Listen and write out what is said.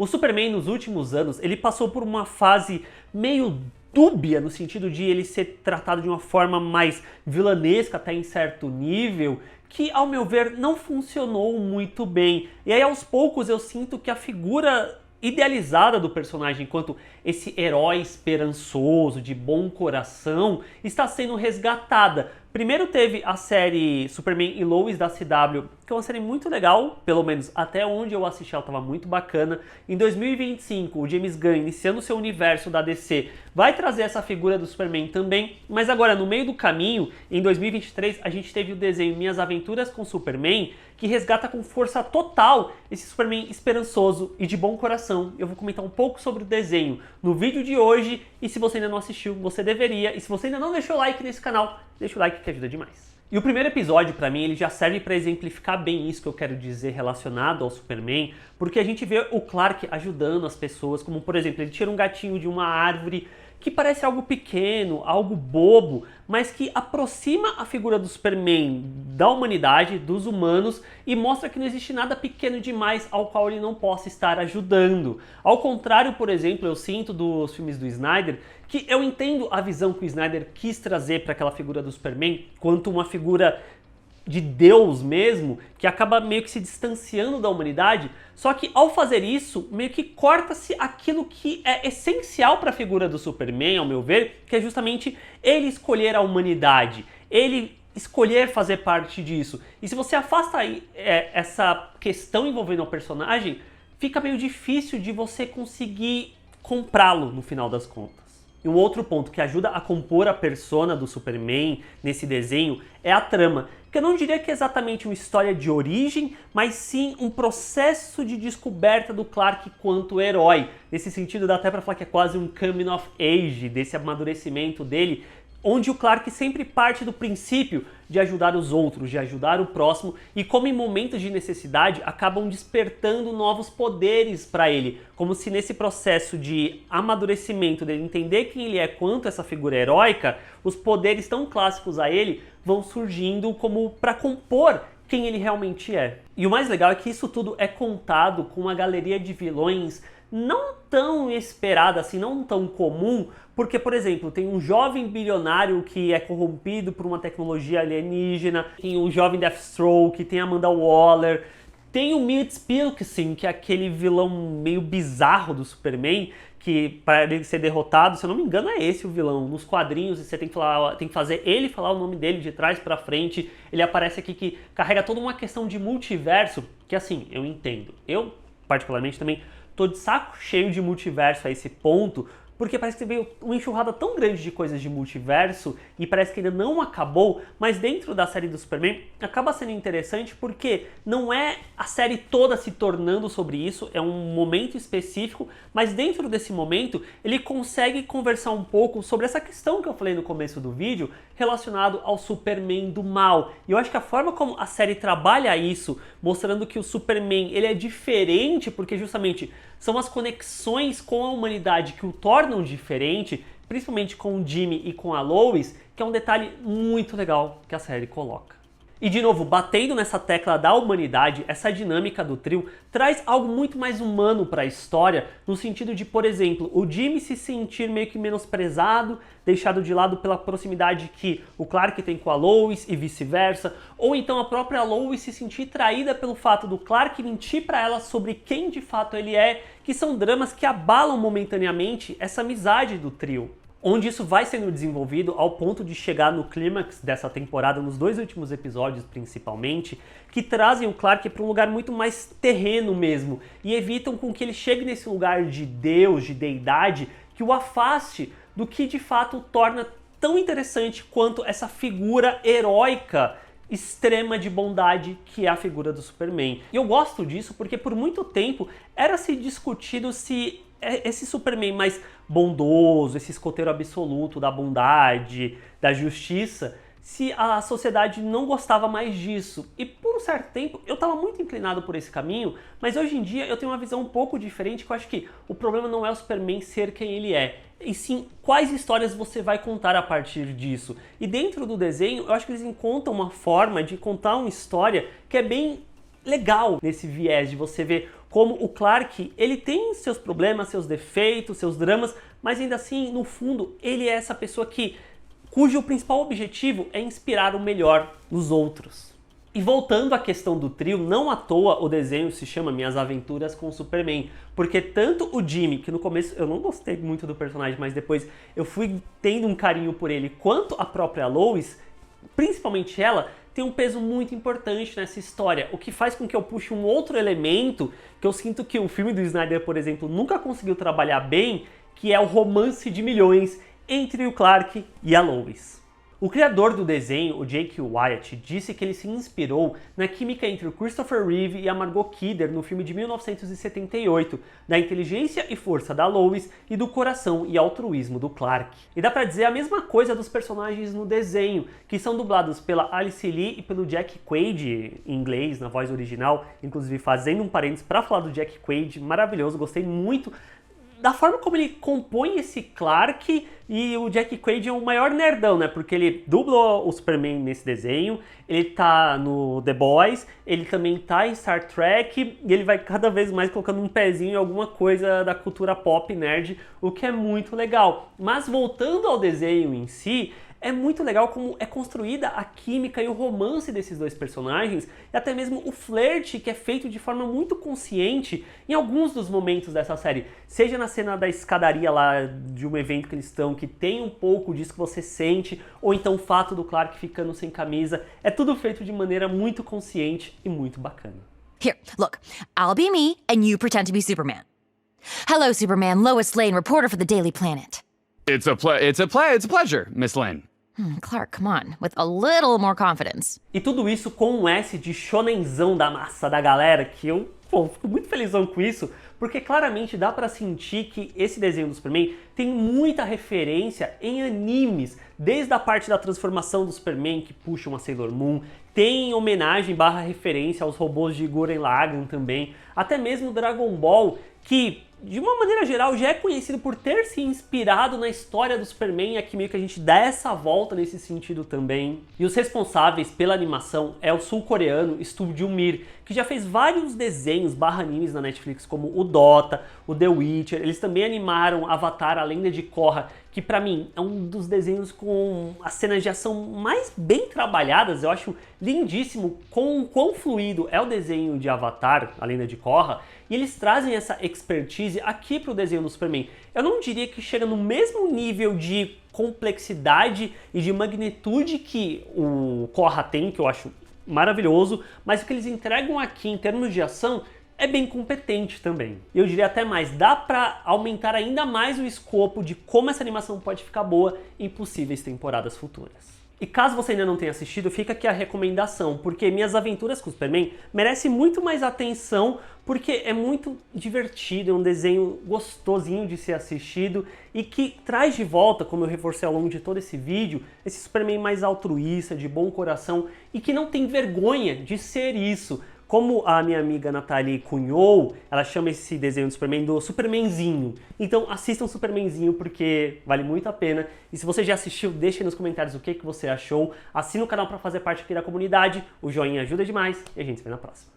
O Superman nos últimos anos, ele passou por uma fase meio dúbia, no sentido de ele ser tratado de uma forma mais vilanesca até em certo nível, que ao meu ver não funcionou muito bem. E aí aos poucos eu sinto que a figura idealizada do personagem enquanto esse herói esperançoso, de bom coração, está sendo resgatada. Primeiro teve a série Superman e Lois da CW, que é uma série muito legal, pelo menos até onde eu assisti ela estava muito bacana. Em 2025, o James Gunn, iniciando seu universo da DC, vai trazer essa figura do Superman também, mas agora no meio do caminho, em 2023, a gente teve o desenho Minhas Aventuras com Superman, que resgata com força total esse Superman esperançoso e de bom coração. Eu vou comentar um pouco sobre o desenho no vídeo de hoje, e se você ainda não assistiu, você deveria, e se você ainda não deixou like nesse canal, deixa o like que ajuda demais. E o primeiro episódio, pra mim, ele já serve pra exemplificar bem isso que eu quero dizer relacionado ao Superman, porque a gente vê o Clark ajudando as pessoas, como por exemplo, ele tira um gatinho de uma árvore, que parece algo pequeno, algo bobo, mas que aproxima a figura do Superman da humanidade, dos humanos, e mostra que não existe nada pequeno demais ao qual ele não possa estar ajudando. Ao contrário, por exemplo, eu sinto dos filmes do Snyder, que eu entendo a visão que o Snyder quis trazer para aquela figura do Superman, quanto uma figura de Deus mesmo, que acaba meio que se distanciando da humanidade, só que ao fazer isso, meio que corta-se aquilo que é essencial para a figura do Superman, ao meu ver, que é justamente ele escolher a humanidade, ele escolher fazer parte disso. E se você afasta essa questão envolvendo o personagem, fica meio difícil de você conseguir comprá-lo no final das contas. E um outro ponto que ajuda a compor a persona do Superman nesse desenho é a trama, que eu não diria que é exatamente uma história de origem, mas sim um processo de descoberta do Clark quanto herói. Nesse sentido dá até pra falar que é quase um coming of age, desse amadurecimento dele, onde o Clark sempre parte do princípio de ajudar os outros, de ajudar o próximo, e como em momentos de necessidade acabam despertando novos poderes para ele, como se nesse processo de amadurecimento dele entender quem ele é quanto essa figura heróica, os poderes tão clássicos a ele vão surgindo como para compor quem ele realmente é. E o mais legal é que isso tudo é contado com uma galeria de vilões não tão esperada assim, não tão comum, porque, por exemplo, tem um jovem bilionário que é corrompido por uma tecnologia alienígena, tem um jovem Deathstroke, tem a Amanda Waller, tem o Milt Pilkington, que é aquele vilão meio bizarro do Superman, que para ele ser derrotado, se eu não me engano, é esse o vilão. Nos quadrinhos você tem que fazer ele falar o nome dele de trás pra frente. Ele aparece aqui que carrega toda uma questão de multiverso, que assim, eu entendo. Eu, particularmente, também tô de saco cheio de multiverso a esse ponto, porque parece que veio uma enxurrada tão grande de coisas de multiverso e parece que ainda não acabou, mas dentro da série do Superman acaba sendo interessante porque não é a série toda se tornando sobre isso, é um momento específico, mas dentro desse momento ele consegue conversar um pouco sobre essa questão que eu falei no começo do vídeo relacionado ao Superman do mal. E eu acho que a forma como a série trabalha isso, mostrando que o Superman ele é diferente porque justamente são as conexões com a humanidade que o tornam diferente, principalmente com o Jimmy e com a Lois, que é um detalhe muito legal que a série coloca. E de novo, batendo nessa tecla da humanidade, essa dinâmica do trio traz algo muito mais humano para a história, no sentido de, por exemplo, o Jimmy se sentir meio que menosprezado, deixado de lado pela proximidade que o Clark tem com a Lois e vice-versa, ou então a própria Lois se sentir traída pelo fato do Clark mentir para ela sobre quem de fato ele é, que são dramas que abalam momentaneamente essa amizade do trio. Onde isso vai sendo desenvolvido ao ponto de chegar no clímax dessa temporada, nos 2 últimos episódios principalmente, que trazem o Clark para um lugar muito mais terreno mesmo, e evitam com que ele chegue nesse lugar de Deus, de deidade, que o afaste do que de fato o torna tão interessante quanto essa figura heróica extrema de bondade que é a figura do Superman. E eu gosto disso porque por muito tempo era se discutido se esse Superman mais bondoso, esse escoteiro absoluto da bondade, da justiça, se a sociedade não gostava mais disso. E por um certo tempo eu estava muito inclinado por esse caminho, mas hoje em dia eu tenho uma visão um pouco diferente, que eu acho que o problema não é o Superman ser quem ele é, e sim quais histórias você vai contar a partir disso. E dentro do desenho eu acho que eles encontram uma forma de contar uma história que é bem legal nesse viés de você ver como o Clark, ele tem seus problemas, seus defeitos, seus dramas, mas ainda assim, no fundo, ele é essa pessoa cujo principal objetivo é inspirar o melhor nos outros. E voltando à questão do trio, não à toa o desenho se chama Minhas Aventuras com o Superman, porque tanto o Jimmy, que no começo eu não gostei muito do personagem, mas depois eu fui tendo um carinho por ele, quanto a própria Lois, principalmente ela, tem um peso muito importante nessa história, o que faz com que eu puxe um outro elemento que eu sinto que o filme do Snyder, por exemplo, nunca conseguiu trabalhar bem, que é o romance de milhões entre o Clark e a Lois. O criador do desenho, o Jake Wyatt, disse que ele se inspirou na química entre o Christopher Reeve e a Margot Kidder no filme de 1978, da inteligência e força da Lois e do coração e altruísmo do Clark. E dá pra dizer a mesma coisa dos personagens no desenho, que são dublados pela Alice Lee e pelo Jack Quaid, em inglês, na voz original, inclusive fazendo um parênteses pra falar do Jack Quaid, maravilhoso, gostei muito da forma como ele compõe esse Clark, e o Jack Quaid é o maior nerdão, né? Porque ele dubla o Superman nesse desenho, ele tá no The Boys, ele também tá em Star Trek, e ele vai cada vez mais colocando um pezinho em alguma coisa da cultura pop nerd, o que é muito legal. Mas voltando ao desenho em si, é muito legal como é construída a química e o romance desses dois personagens, e até mesmo o flerte que é feito de forma muito consciente em alguns dos momentos dessa série. Seja na cena da escadaria lá de um evento que eles estão, que tem um pouco disso que você sente, ou então o fato do Clark ficando sem camisa. É tudo feito de maneira muito consciente e muito bacana. Here, look, I'll be me and you pretend to be Superman. Hello, Superman. Lois Lane, reporter for the Daily Planet. It's a pleasure, Miss Lane. Clark, come on, with a little more confidence. E tudo isso com um S de shonenzão da massa da galera, que eu fico muito felizão com isso, porque claramente dá pra sentir que esse desenho do Superman tem muita referência em animes, desde a parte da transformação do Superman, que puxa uma Sailor Moon, tem homenagem / referência aos robôs de Gurren Lagann também, até mesmo Dragon Ball, que de uma maneira geral já é conhecido por ter se inspirado na história do Superman, e aqui meio que a gente dá essa volta nesse sentido também. E os responsáveis pela animação é o sul-coreano Studio Mir, que já fez vários desenhos / animes na Netflix, como o Dota, o The Witcher. Eles também animaram Avatar, a Lenda de Korra, que pra mim é um dos desenhos com as cenas de ação mais bem trabalhadas. Eu acho lindíssimo com quão fluido é o desenho de Avatar, a Lenda de Korra, e eles trazem essa expertise aqui pro desenho do Superman. Eu não diria que chega no mesmo nível de complexidade e de magnitude que o Korra tem, que eu acho maravilhoso, mas o que eles entregam aqui em termos de ação é bem competente também. Eu diria até mais, dá pra aumentar ainda mais o escopo de como essa animação pode ficar boa em possíveis temporadas futuras. E caso você ainda não tenha assistido, fica aqui a recomendação, porque Minhas Aventuras com o Superman merece muito mais atenção, porque é muito divertido, é um desenho gostosinho de ser assistido e que traz de volta, como eu reforcei ao longo de todo esse vídeo, esse Superman mais altruísta, de bom coração e que não tem vergonha de ser isso. Como a minha amiga Nathalie cunhou, ela chama esse desenho do Superman do Supermanzinho. Então assistam Supermanzinho porque vale muito a pena. E se você já assistiu, deixe aí nos comentários o que você achou. Assina o canal para fazer parte aqui da comunidade. O joinha ajuda demais e a gente se vê na próxima.